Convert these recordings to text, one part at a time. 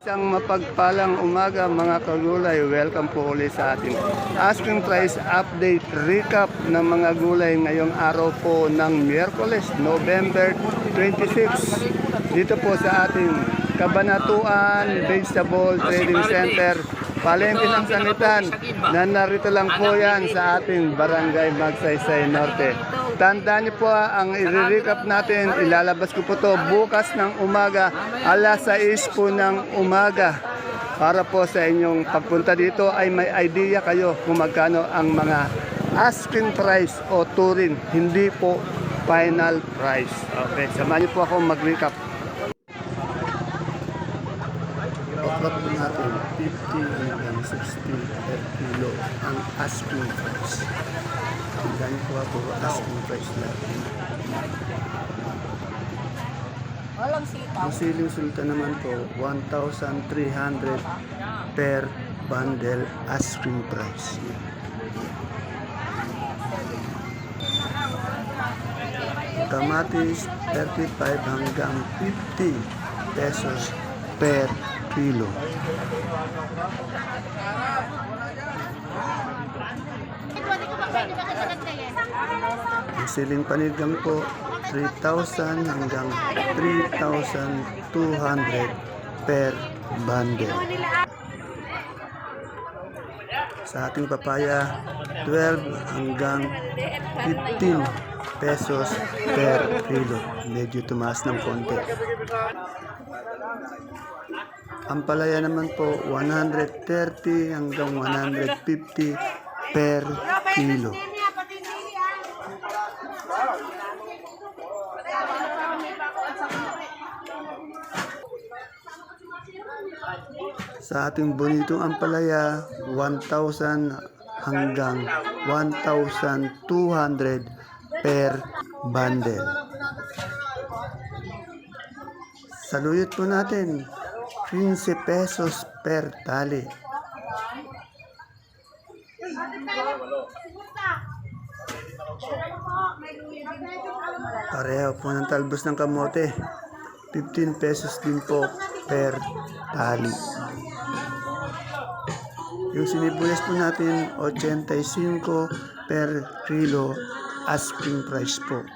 Isang mapagpalang umaga mga kagulay, welcome po ulit sa ating asking price update recap ng mga gulay ngayong araw po ng Miyerkules, November 26. Dito po sa ating Kabanatuan Vegetable Trading Center, Palengke ng Sangitan, na narito lang po yan sa ating Barangay Magsaysay Norte. Tandaan niyo po ang i-recap natin, ilalabas ko po to bukas ng umaga, alas 6 po ng umaga. Para po sa inyong pagpunta dito ay may idea kayo kung magkano ang mga asking price o turing, hindi po final price. Okay, samahan niyo po ako mag-recap. Okra po natin, 50 hanggang 60 per kilo ang asking price. Ganyan po ako asking price natin. Walang sitaw. Ang siling sultan naman po, 1,300 per bundle asking price. Kamatis, 35 hanggang 50 pesos per kilo. Ang siling panigang po, 3,000 hanggang 3,200 per bundle. Sa ating papaya, 12 hanggang 15 pesos per kilo. Medyo tumaas ng konti. Ang palaya naman po, 130 hanggang 150 per kilo. Sa ating bonitong ampalaya, 1,000 hanggang 1,200 per bundle. Saluyot po natin, 15 pesos per tali. Pareho po ng talbos ng kamote, 15 pesos din po per tali. Yung sinibuyas po natin, 85 per kilo, asking price po.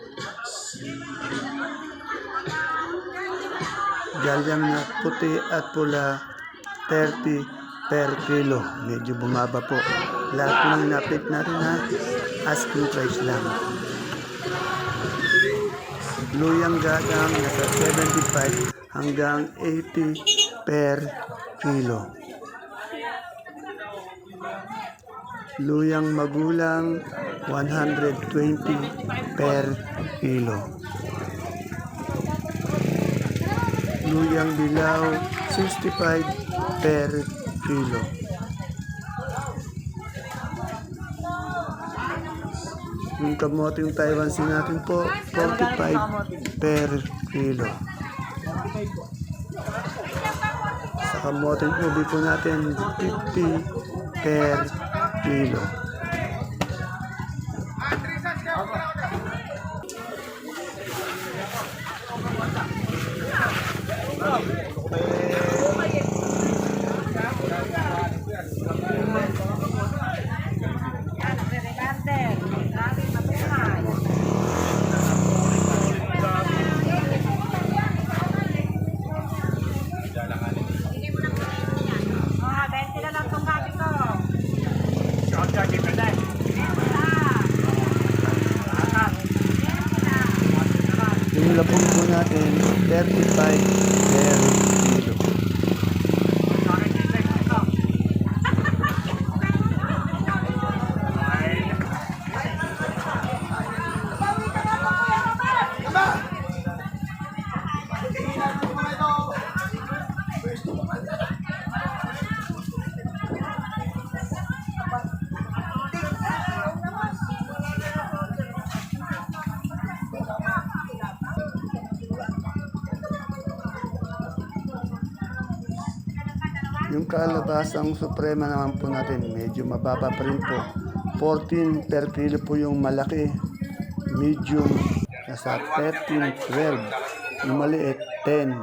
Galyang na puti at pula, 30 per kilo. Medyo bumaba po. Lahat po ng in-update natin na asking price lang. Luyang gadang nasa 75 hanggang 80 per kilo. Luyang magulang, 120 per kilo. Luyang dilaw, 65 per kilo. Yung kamoting Taiwan Sea natin po, 45 per kilo. Sa kamoting ubi po natin, 50 per kilo. Yung lapong po natin, 35 per kilo. Yung kalabasang suprema naman po natin, medyo mababa pa rin po. 14 per kilo po yung malaki. Medium, nasa 13, 12. Yung maliit, 10.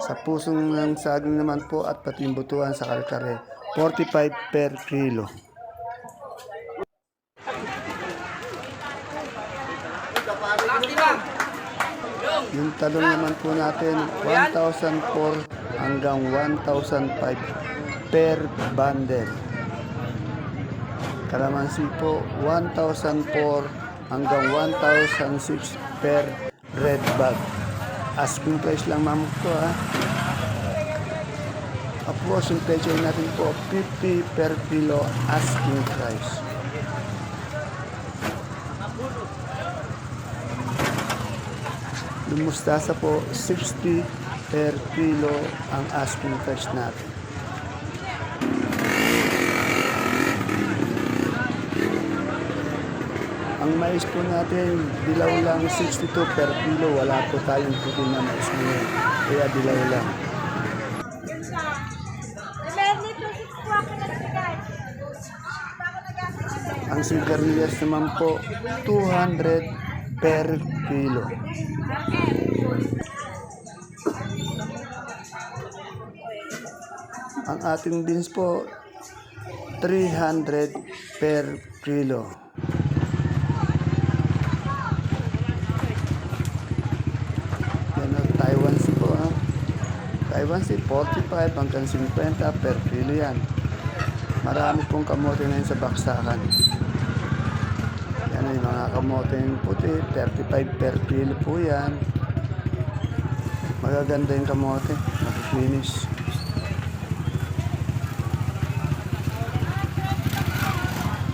Sa pusong ng saging naman po at pati yung butuan sa kare-kare, 45 per kilo. Yung talong naman po natin, 1,004 hanggang 1,005 per bundle. Kalamansi po, 1,004 hanggang 1,006 per red bag. Asking price lang ma'am ko ha. Approach yung pecho natin po, 50 per kilo asking price. Yung mustasa po, 60 per kilo ang asking price natin. Ang mais po natin, dilaw lang 62 per kilo. Wala po tayong puti na mais ngayon. Kaya dilaw lang. Ang sigarilyas naman po, 200 per kilo. Ang ating beans po, 300 per kilo. Taiwan Sea po ha. Taiwan Sea 45 hanggang 50 per kilo yan. Marami pong kamote ngayon sa baksakan. Yan ay mga kamote puti, 35 per kilo po yan. Magaganda yung kamote, mag-finish.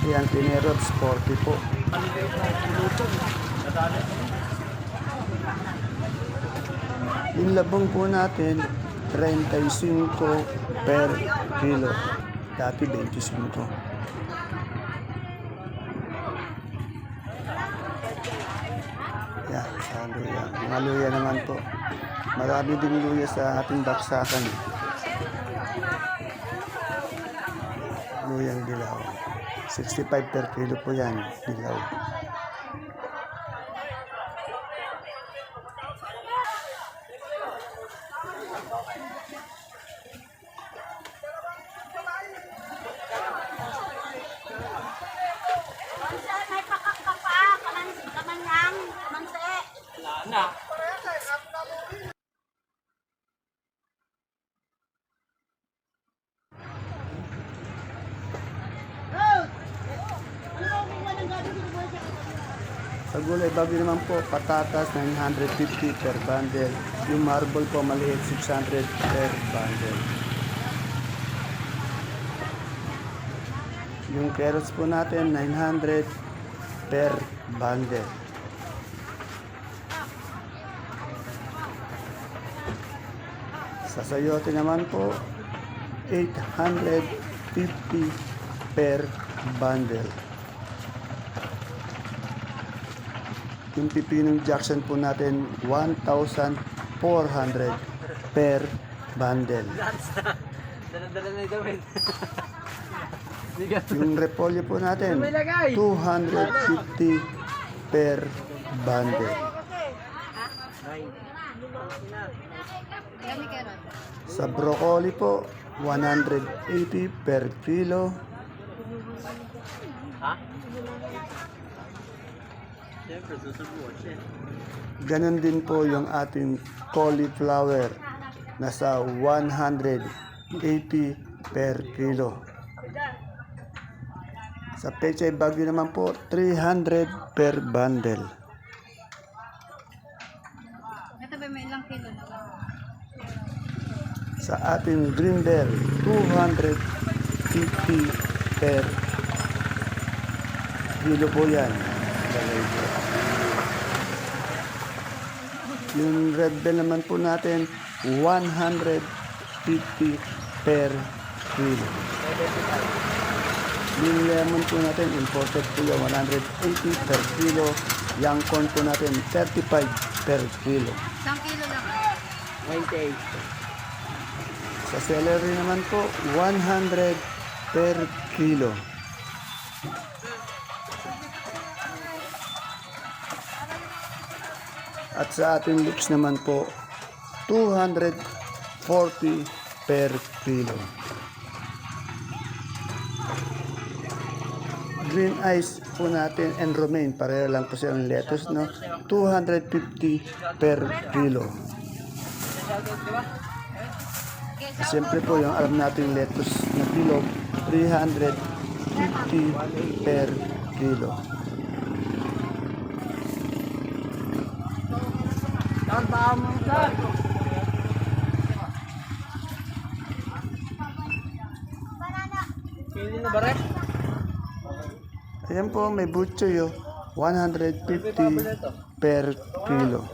Yan, tinerots 40 po. Yung labong po natin, 35 per kilo. Dati 25. Yan, sa luya. Mga luya naman po. Marami din luya sa ating baksakan. Luyang dilaw. 65 per kilo po yan, dilaw. Sa gulay bagyo naman po, patatas 950 per bundle. Yung marble po maliit 600 per bundle. Yung carrots po natin 900 per bundle. Sa sayote naman po 850 per bundle. Yung pipinong Jackson po natin, 1,400 per bundle. Dala-dala na gawin. Yung repolyo po natin, 250 per bundle. Sa broccoli po, 180 per kilo. Ganon din po yung ating cauliflower, nasa 180 per kilo. Sa pechay bagyo naman po, 300 per bundle. Ito ba may ilang kilo? Sa ating green bell, 250 per kilo po yan. Yung red bell naman po natin, 150 per kilo. Yung lemon po natin, imported po yan, 180 per kilo. Yung corn po natin, 35 per kilo. Isang kilo lang. 98. Sa celery naman po, 100 per kilo. At sa ating lips naman po, 200 40 per kilo. Green ice po natin and romaine, pareho lang po silang lettuce, no? 250 per kilo. Siyempre po yung alam natin lettuce na bilog, 350 per kilo. Pili na ba rin? Ayan po, may butchoy, 150 per kilo.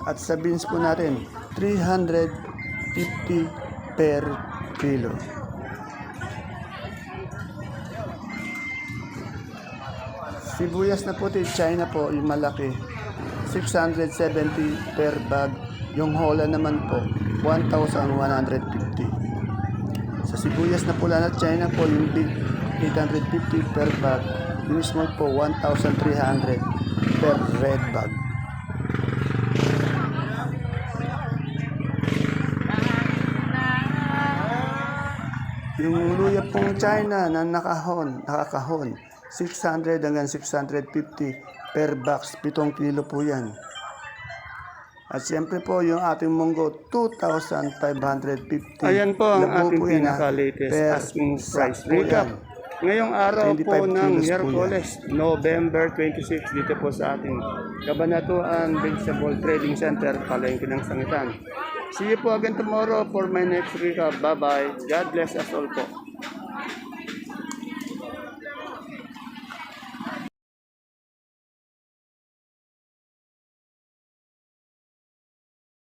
At sa beans po natin, 350 per kilo. Sibuyas na puti, China po, yung malaki, 670 per bag. Yung Holland naman po, 1,150. Sa sibuyas na pula na China po, yung big, 850 per bag. Yung small po, 1,300 per red bag. Yung luya pong China na nakakahon, 600 hanggang 650 per box, 7 kilo po yan. At siyempre po yung ating munggo, 2,550. Ayan po ang ating pinaka-latest asking price recap. Ngayong araw po 25 ng kilos po Miyerkules, November 26, dito po sa ating Cabanatuan Vegetable Trading Center, Palengke ng Sangitan. See you po again tomorrow for my next recap. Bye-bye. God bless us all po.